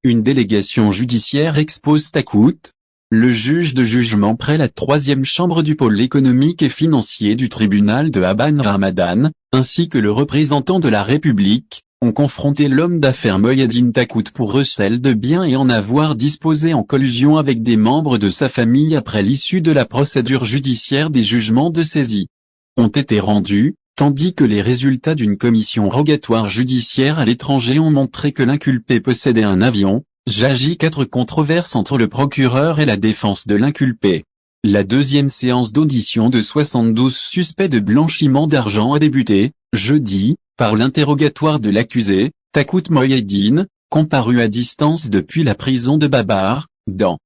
Une délégation judiciaire expose Takout. Le juge de jugement près la troisième chambre du pôle économique et financier du tribunal de Aban Ramadan, ainsi que le représentant de la République, ont confronté l'homme d'affaires Mohyadine Takout pour recel de biens et en avoir disposé en collusion avec des membres de sa famille après l'issue de la procédure judiciaire. Des jugements de saisie ont été rendus, tandis que les résultats d'une commission rogatoire judiciaire à l'étranger ont montré que l'inculpé possédait un avion. J'agis 4 controverses entre le procureur et la défense de l'inculpé. La deuxième séance d'audition de 72 suspects de blanchiment d'argent a débuté, jeudi, par l'interrogatoire de l'accusé, Takout Mohyadine, comparu à distance depuis la prison de Babar, dans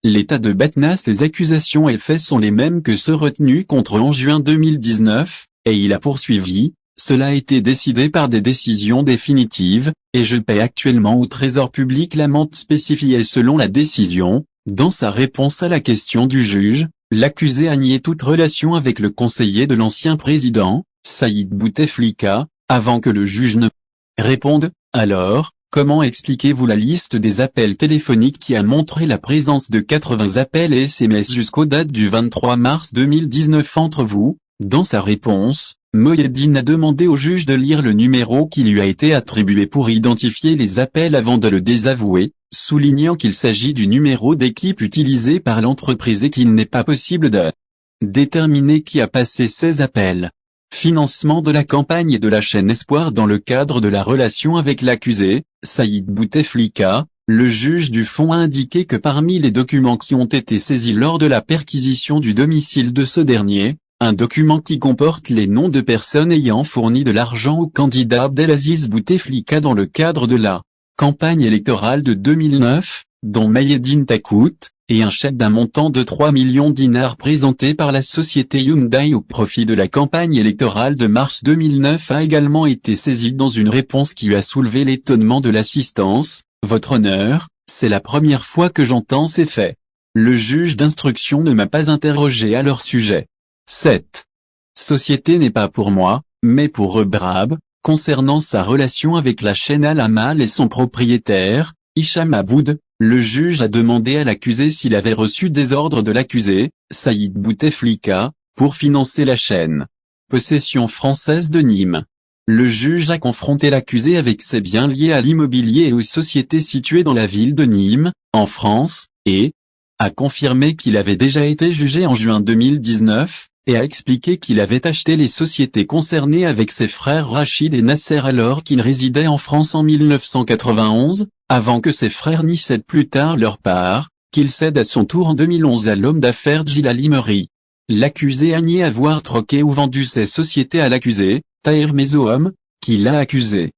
l'état de Batna. Ces accusations et faits sont les mêmes que ceux retenus contre en juin 2019, et il a poursuivi. Cela a été décidé par des décisions définitives, et je paie actuellement au Trésor public l'amende spécifiée selon la décision. Dans sa réponse à la question du juge, l'accusé a nié toute relation avec le conseiller de l'ancien président, Saïd Bouteflika, avant que le juge ne réponde. Alors, comment expliquez-vous la liste des appels téléphoniques qui a montré la présence de 80 appels et SMS jusqu'aux dates du 23 mars 2019 entre vous? Dans sa réponse, Mohyadine a demandé au juge de lire le numéro qui lui a été attribué pour identifier les appels avant de le désavouer, soulignant qu'il s'agit du numéro d'équipe utilisé par l'entreprise et qu'il n'est pas possible de déterminer qui a passé ces appels. Financement de la campagne et de la chaîne Espoir. Dans le cadre de la relation avec l'accusé, Saïd Bouteflika, le juge du fond a indiqué que parmi les documents qui ont été saisis lors de la perquisition du domicile de ce dernier, un document qui comporte les noms de personnes ayant fourni de l'argent au candidat Abdelaziz Bouteflika dans le cadre de la campagne électorale de 2009, dont Mohyadine Takout, et un chèque d'un montant de 3 millions de dinars présenté par la société Hyundai au profit de la campagne électorale de mars 2009 a également été saisi. Dans une réponse qui a soulevé l'étonnement de l'assistance, Votre Honneur, c'est la première fois que j'entends ces faits. Le juge d'instruction ne m'a pas interrogé à leur sujet. Cette société n'est pas pour moi, mais pour Rebrab. Concernant sa relation avec la chaîne Al-Amal et son propriétaire, Hicham Aboud, le juge a demandé à l'accusé s'il avait reçu des ordres de l'accusé, Saïd Bouteflika, pour financer la chaîne. Possession française de Nîmes. Le juge a confronté l'accusé avec ses biens liés à l'immobilier et aux sociétés situées dans la ville de Nîmes, en France, et a confirmé qu'il avait déjà été jugé en juin 2019, et a expliqué qu'il avait acheté les sociétés concernées avec ses frères Rachid et Nasser alors qu'il résidait en France en 1991, avant que ses frères n'y cèdent plus tard leur part, qu'il cède à son tour en 2011 à l'homme d'affaires Djilali Meri. L'accusé a nié avoir troqué ou vendu ses sociétés à l'accusé, Taher Mezohom, qui l'a accusé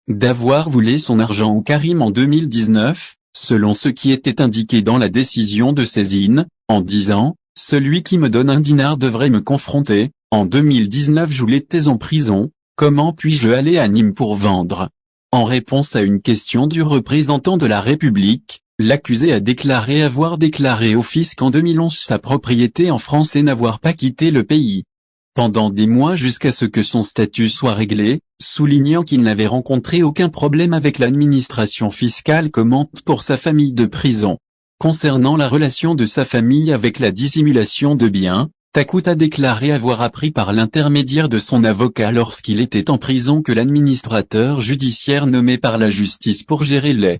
d'avoir volé son argent au Karim en 2019, selon ce qui était indiqué dans la décision de saisine, en disant « Celui qui me donne un dinar devrait me confronter, en 2019 je l'étais en prison, comment puis-je aller à Nîmes pour vendre ?» En réponse à une question du représentant de la République, l'accusé a déclaré avoir déclaré au fisc en 2011 sa propriété en France et n'avoir pas quitté le pays pendant des mois jusqu'à ce que son statut soit réglé, soulignant qu'il n'avait rencontré aucun problème avec l'administration fiscale commente pour sa famille de prison. Concernant la relation de sa famille avec la dissimulation de biens, Takout a déclaré avoir appris par l'intermédiaire de son avocat lorsqu'il était en prison que l'administrateur judiciaire nommé par la justice pour gérer les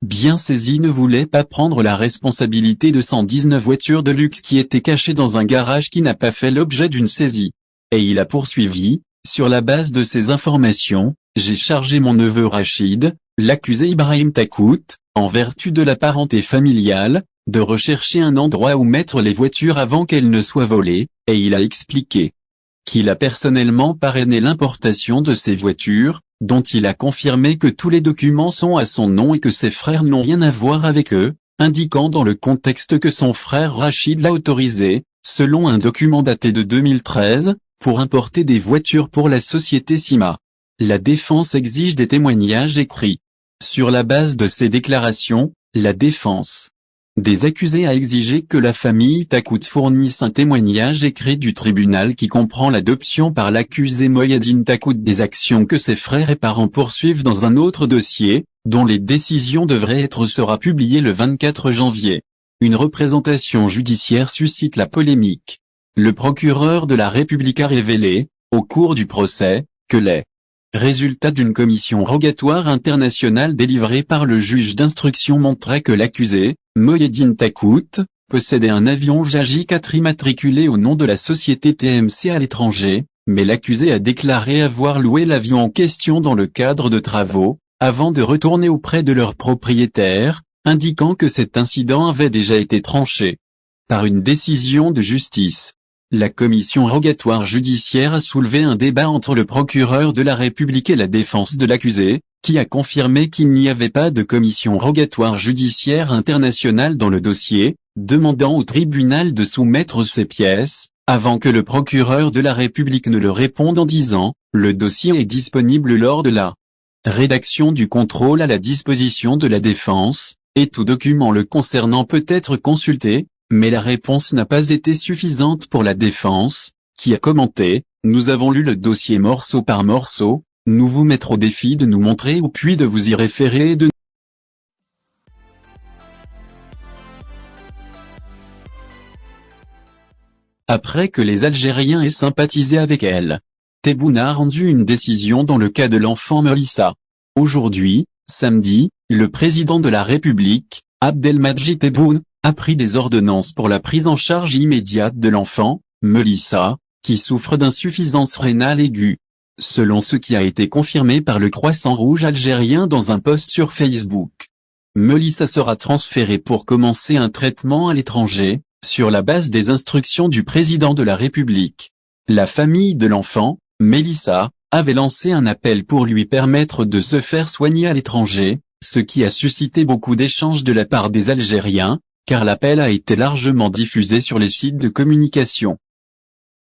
biens saisis ne voulait pas prendre la responsabilité de 119 voitures de luxe qui étaient cachées dans un garage qui n'a pas fait l'objet d'une saisie. Et il a poursuivi, sur la base de ces informations, j'ai chargé mon neveu Rachid, l'accusé Ibrahim Takout, en vertu de la parenté familiale, de rechercher un endroit où mettre les voitures avant qu'elles ne soient volées, et il a expliqué qu'il a personnellement parrainé l'importation de ces voitures, dont il a confirmé que tous les documents sont à son nom et que ses frères n'ont rien à voir avec eux, indiquant dans le contexte que son frère Rachid l'a autorisé, selon un document daté de 2013, pour importer des voitures pour la société Sima. La défense exige des témoignages écrits. Sur la base de ces déclarations, la défense des accusés a exigé que la famille Takout fournisse un témoignage écrit du tribunal qui comprend l'adoption par l'accusé Mohyadine Takout des actions que ses frères et parents poursuivent dans un autre dossier, dont les décisions devraient sera publiée le 24 janvier. Une représentation judiciaire suscite la polémique. Le procureur de la République a révélé, au cours du procès, que les résultats d'une commission rogatoire internationale délivrée par le juge d'instruction montraient que l'accusé, Mohyedine Takout, possédait un avion JAJ-4 immatriculé au nom de la société TMC à l'étranger, mais l'accusé a déclaré avoir loué l'avion en question dans le cadre de travaux, avant de retourner auprès de leur propriétaire, indiquant que cet incident avait déjà été tranché par une décision de justice. La commission rogatoire judiciaire a soulevé un débat entre le procureur de la République et la défense de l'accusé, qui a confirmé qu'il n'y avait pas de commission rogatoire judiciaire internationale dans le dossier, demandant au tribunal de soumettre ses pièces, avant que le procureur de la République ne le réponde en disant « Le dossier est disponible lors de la rédaction du contrôle à la disposition de la défense, et tout document le concernant peut être consulté ». Mais la réponse n'a pas été suffisante pour la défense, qui a commenté « Nous avons lu le dossier morceau par morceau, nous vous mettre au défi de nous montrer ou puis de vous y référer et de Après que les Algériens aient sympathisé avec elle, Tebboune a rendu une décision dans le cas de l'enfant Melissa. Aujourd'hui, samedi, le président de la République, Abdelmadjid Tebboune, a pris des ordonnances pour la prise en charge immédiate de l'enfant, Melissa, qui souffre d'insuffisance rénale aiguë. Selon ce qui a été confirmé par le Croissant Rouge algérien dans un post sur Facebook. Melissa sera transférée pour commencer un traitement à l'étranger, sur la base des instructions du président de la République. La famille de l'enfant, Melissa, avait lancé un appel pour lui permettre de se faire soigner à l'étranger, ce qui a suscité beaucoup d'échanges de la part des Algériens, car l'appel a été largement diffusé sur les sites de communication.